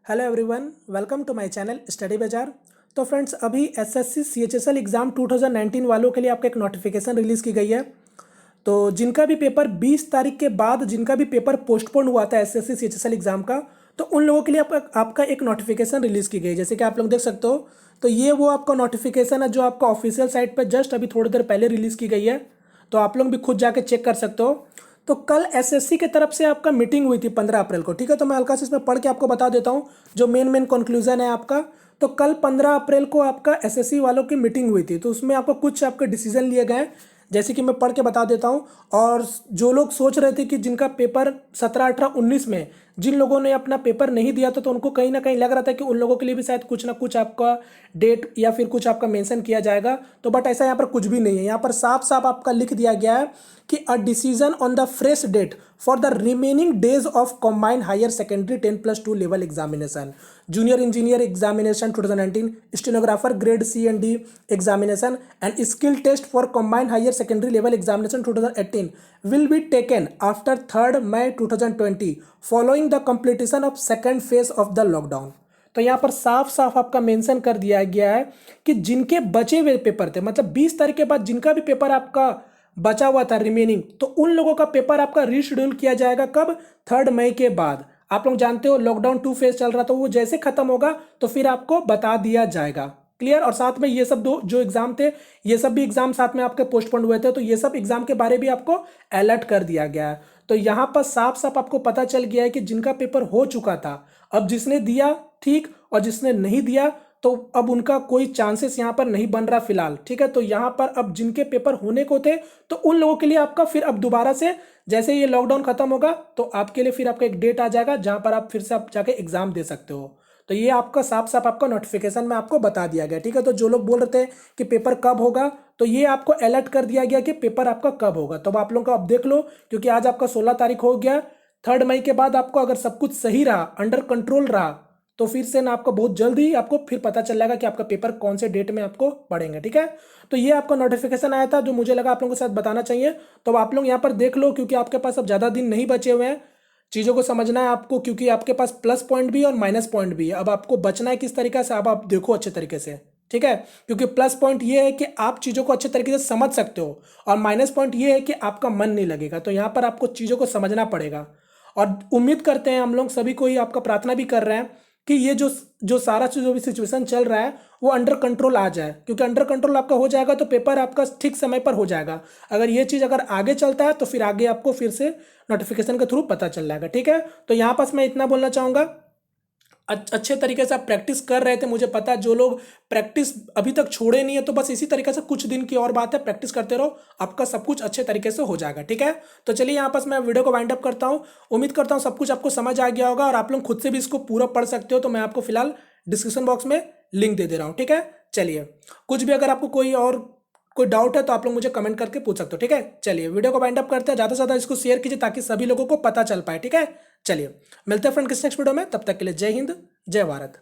Hello everyone, welcome to my channel Study Bazaar. तो friends, अभी SSC CHSL exam 2019 वालों के लिए आपका एक नोटिफिकेशन रिलीज़ की गई है। तो जिनका भी पेपर 20 तारीख के बाद जिनका भी पेपर पोस्टपोन हुआ था एसएससी सीएचएसएल एग्ज़ाम का, तो उन लोगों के लिए आपका एक नोटिफिकेशन रिलीज़ की गई। जैसे कि आप लोग देख सकते हो, तो ये वो आपका नोटिफिकेशन है जो आपका ऑफिशियल साइट पर जस्ट अभी थोड़ी देर पहले रिलीज़ की गई है। तो आप लोग भी खुद जाके चेक कर सकते हो। तो कल एसएससी की तरफ से आपका मीटिंग हुई थी 15 अप्रैल को। ठीक है, तो मैं हल्का से इसमें पढ़ के आपको बता देता हूँ जो मेन कंक्लूजन है आपका। तो कल 15 अप्रैल को आपका एसएससी वालों की मीटिंग हुई थी, तो उसमें आपको कुछ आपके डिसीजन लिए गए, जैसे कि मैं पढ़ के बता देता हूँ। और जो लोग सोच रहे थे कि जिनका पेपर 17, 18, 19 में जिन लोगों ने अपना पेपर नहीं दिया था, तो उनको कहीं ना कहीं लग रहा था कि उन लोगों के लिए भी शायद कुछ ना कुछ आपका डेट या फिर कुछ आपका मेंशन किया जाएगा। तो बट ऐसा यहाँ पर कुछ भी नहीं है। यहाँ पर साफ साफ आपका लिख दिया गया है कि a decision on the fresh date for the remaining days of combined higher secondary 10+2 level examination, junior engineer examination 2019, stenographer grade C and D examination and skill test for combined higher secondary level examination 2018 will be taken after 3rd May 2020 following the completion of second phase of the lockdown। तो यहाँ पर साफ साफ आपका mention कर दिया गया है कि जिनके बचे हुए पेपर थे, मतलब 20 तारीख के बाद जिनका भी पेपर आपका बचा हुआ था रिमेनिंग, तो उन लोगों का पेपर आपका रीशेड्यूल किया जाएगा कब? 3rd मई के बाद। आप लोग जानते हो लॉकडाउन 2 फेज चल रहा था, वो जैसे खत्म होगा तो फिर आपको बता दिया जाएगा। क्लियर। और साथ में ये सब दो जो एग्जाम थे, ये सब भी एग्जाम साथ में आपके पोस्टपोन हुए थे, तो ये सब एग्जाम के बारे भी आपको अलर्ट कर दिया गया है। तो यहाँ पर साफ साफ आपको पता चल गया है कि जिनका पेपर हो चुका था, अब जिसने दिया ठीक, और जिसने नहीं दिया तो अब उनका कोई चांसेस यहाँ पर नहीं बन रहा फिलहाल। ठीक है, तो यहाँ पर अब जिनके पेपर होने को थे, तो उन लोगों के लिए आपका फिर अब दोबारा से जैसे ये लॉकडाउन खत्म होगा तो आपके लिए फिर आपका एक डेट आ जाएगा जहां पर आप फिर से आप जाके एग्जाम दे सकते हो। तो ये आपका साफ साफ आपका नोटिफिकेशन में आपको बता दिया गया। ठीक है, तो जो लोग बोल रहे थे कि पेपर कब होगा, तो ये आपको अलर्ट कर दिया गया कि पेपर आपका कब होगा। तो आप लोगों का अब देख लो, क्योंकि आज आपका 16 तारीख हो गया। 3rd मई के बाद आपको अगर सब कुछ सही रहा, अंडर कंट्रोल रहा, तो फिर से ना आपको बहुत जल्दी आपको फिर पता चल जाएगा कि आपका पेपर कौन से डेट में आपको पढ़ेंगे। ठीक है, तो ये आपका नोटिफिकेशन आया था जो मुझे लगा आप लोगों के साथ बताना चाहिए। तो आप लोग यहाँ पर देख लो, क्योंकि आपके पास अब ज़्यादा दिन नहीं बचे हुए हैं। चीज़ों को समझना है आपको, क्योंकि आपके पास प्लस पॉइंट भी है और माइनस पॉइंट भी है। अब आपको बचना है किस तरीके से, अब आप देखो अच्छे तरीके से। ठीक है, क्योंकि प्लस पॉइंट ये है कि आप चीज़ों को अच्छे तरीके से समझ सकते हो, और माइनस पॉइंट ये है कि आपका मन नहीं लगेगा। तो यहाँ पर आपको चीज़ों को समझना पड़ेगा। और उम्मीद करते हैं, हम लोग सभी को ही आपका प्रार्थना भी कर रहे हैं कि ये जो जो सारा जो भी सिचुएशन चल रहा है वो अंडर कंट्रोल आ जाए, क्योंकि अंडर कंट्रोल आपका हो जाएगा तो पेपर आपका ठीक समय पर हो जाएगा। अगर ये चीज़ अगर आगे चलता है तो फिर आगे आपको फिर से नोटिफिकेशन के थ्रू पता चल जाएगा। ठीक है, तो यहाँ पास मैं इतना बोलना चाहूँगा, अच्छे तरीके से आप प्रैक्टिस कर रहे थे। मुझे पता है जो लोग प्रैक्टिस अभी तक छोड़े नहीं है, तो बस इसी तरीके से कुछ दिन की और बात है, प्रैक्टिस करते रहो, आपका सब कुछ अच्छे तरीके से हो जाएगा। ठीक है, तो चलिए यहाँ पास मैं वीडियो को वाइंड अप करता हूँ। उम्मीद करता हूँ सब कुछ आपको समझ आ गया होगा और आप लोग खुद से भी इसको पूरा पढ़ सकते हो। तो मैं आपको फिलहाल डिस्क्रिप्शन बॉक्स में लिंक दे रहा हूँ। ठीक है, चलिए, कुछ भी अगर आपको कोई डाउट है तो आप लोग मुझे कमेंट करके पूछ सकते हो। ठीक है, चलिए वीडियो को वाइंड अप करते हैं, ज़्यादा से ज़्यादा इसको शेयर कीजिए ताकि सभी लोगों को पता चल पाए। ठीक है, चलिए मिलते हैं फ्रेंड किस नेक्स्ट वीडियो में, तब तक के लिए जय हिंद, जय भारत।